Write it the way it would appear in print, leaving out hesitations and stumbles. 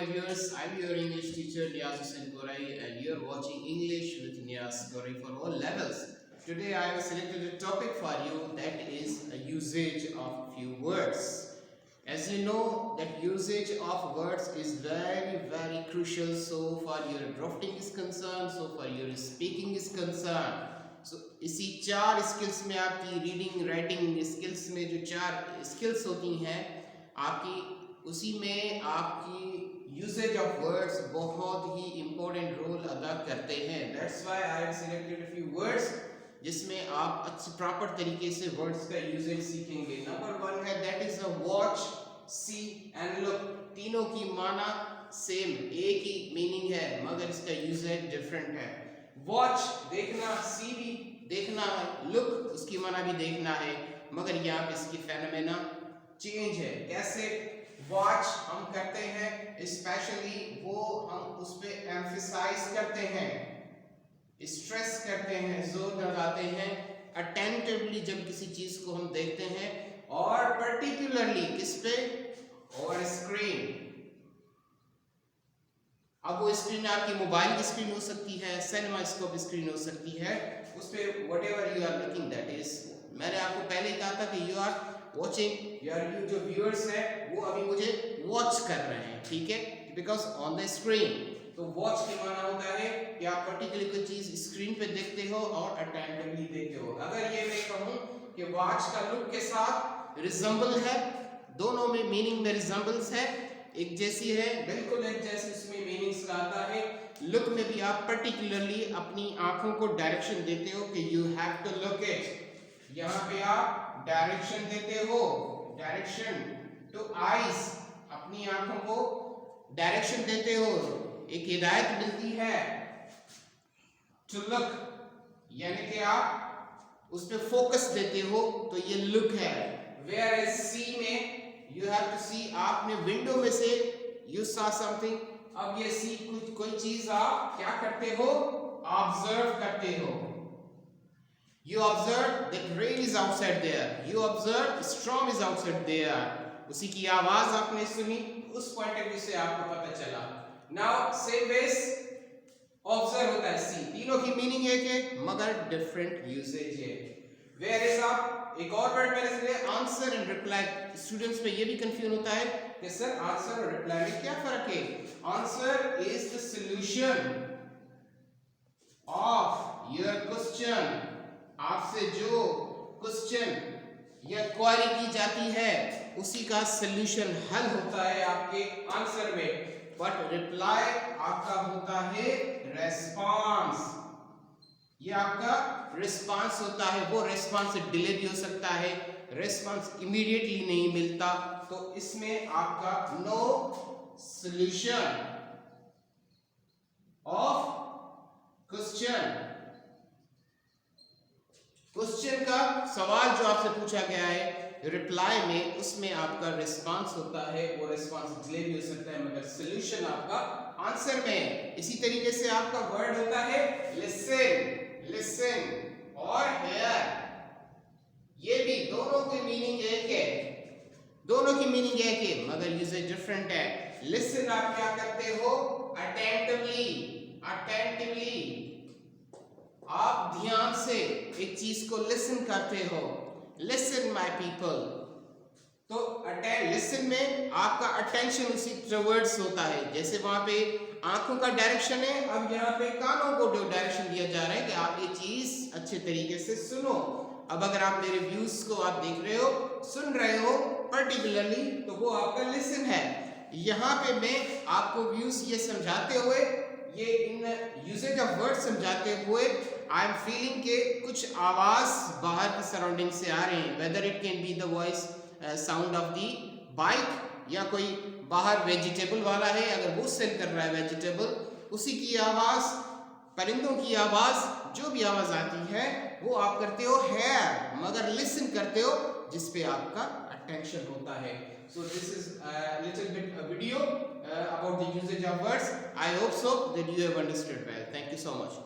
my viewers. I'm your English teacher Niaz Hussain Gorai and you're watching English with Niaz Gorai for all levels. Today I have selected a topic for you, that is a usage of few words. As you know that usage of words is very crucial so far your drafting is concerned, so far your speaking is concerned. So इसी 4 skills में आपकी reading writing skills में जो 4 skills होती हैं आपकी, उसी में आपकी यूसेज ऑफ वर्ड्स बहुत ही इम्पोर्टेंट रोल अदा करते हैं. That's why I have selected a few words जिसमें आप अच्छे प्रॉपर तरीके से वर्ड्स का यूसेज सीखेंगे. नंबर 1 है that is a watch, see and look. तीनों की माना सेम, एक ही मीनिंग है मगर इसका यूसेज डिफरेंट है. वॉच देखना, सी भी देखना है, लुक उसकी माना भी देखना है, मगर यहाँ पे इसकी फेनोमेना चेंज है. कैसे? वॉच हम करते हैं स्पेशली वो हम उस पे एम्फसाइज करते हैं, स्ट्रेस करते हैं, जोर लगाते हैं अटेंटिवली जब किसी चीज को हम देखते हैं, और पर्टिकुलरली किस पे? और स्क्रीन. अब वो स्क्रीन आपकी मोबाइल की स्क्रीन हो सकती है, सिनेमास्कोप स्क्रीन हो सकती है, उस पे whatever you are looking that is. मैंने आपको पहले ही कहा था कि यू आर वॉचिंग, यू जो व्यूअर्स है वो अभी मुझे वॉच कर रहे हैं, ठीक है, बिकॉज ऑन द स्क्रीन. तो वॉच के माना होता है कि आप पर्टिकुलर कोई चीज स्क्रीन पे देखते हो और अटेंटिवली देखते हो. अगर ये मैं कहूँ कि वॉच का लुक के साथ रिजम्बल है, दोनों में मीनिंग में रिजम्बल्स है, एक जैसी है, बिल्कुल एक जैसी उसमें मीनिंग्स आता है. लुक में भी आप पर्टिकुलरली अपनी आंखों को डायरेक्शन देते हो कि you have to look it. यहाँ पे आप डायरेक्शन देते हो, डायरेक्शन टू आईज, अपनी आंखों को डायरेक्शन देते हो, एक हिदायत मिलती है टू लुक, यानी कि आप उस पे फोकस देते हो, तो ये लुक है. वेयर इज सी में यू हैव टू सी, आपने विंडो में से यू सॉ समथिंग, अब ये सी कुछ कोई चीज आप क्या करते हो? ऑब्जर्व करते हो. You observe that rain is outside there. You observe storm is outside there. उसी की आवाज आपने सुनी, उस पॉइंट ऑफ व्यू से आपको पता चला. Now same ways observe होता है सी. तीनों की मीनिंग एक है मगर डिफरेंट यूसेज है. Where is आप एक और वर्ड मैंने सुने आंसर एंड रिप्लाई. स्टूडेंट्स में ये भी कंफ्यूजन होता है कि सर आंसर और रिप्लाई में क्या फर्क है? Answer is the solution of your question. आपसे जो क्वेश्चन या क्वेरी की जाती है उसी का सॉल्यूशन हल होता है आपके आंसर में. बट रिप्लाई आपका होता है रेस्पॉन्स. ये आपका रिस्पांस होता है, वो रिस्पांस डिले भी हो सकता है, रिस्पांस इमीडिएटली नहीं मिलता, तो इसमें आपका no solution of question. Question का सवाल जो आपसे पूछा गया है रिप्लाई में, उसमें आपका रिस्पांस होता है, वो रिस्पांस डिले भी हो सकता है मगर सॉल्यूशन आपका आंसर में. इसी तरीके से आपका वर्ड होता है लिसन, लिसन और हेयर. ये भी दोनों की मीनिंग एक है, दोनों की मीनिंग एक है मगर यूजेज डिफरेंट है. लिसन आप क्या करते हो? अटेंटिवली, अटेंटिवली आप ध्यान से एक चीज को लिसन करते हो. Listen my people. तो लिसन में आपका अटेंशन उसी टुवर्ड्स होता है. जैसे वहां पे आंखों का डायरेक्शन है, अब यहाँ पे कानों को डायरेक्शन दिया जा रहा है कि आप ये चीज अच्छे तरीके से सुनो. अब अगर आप मेरे व्यूज को आप देख रहे हो, सुन रहे हो पर्टिकुलरली, तो वो आपका लिसन है. यहाँ पे मैं आपको व्यूज ये समझाते हुए, ये इन यूसेज ऑफ वर्ड समझाते हुए आई एम फीलिंग के कुछ आवाज बाहर की सराउंडिंग से आ रहे हैं. Whether it can be the voice sound of the bike, या कोई बाहर वेजिटेबल वाला है अगर वो सेल कर रहा है वेजिटेबल, उसी की आवाज, परिंदों की आवाज, जो भी आवाज आती है वो आप करते हो हेयर, मगर लिसन करते हो जिस पे आपका अटेंशन होता है. So this is a little bit a video about the usage of words. I hope so that you have understood well. Thank you so much.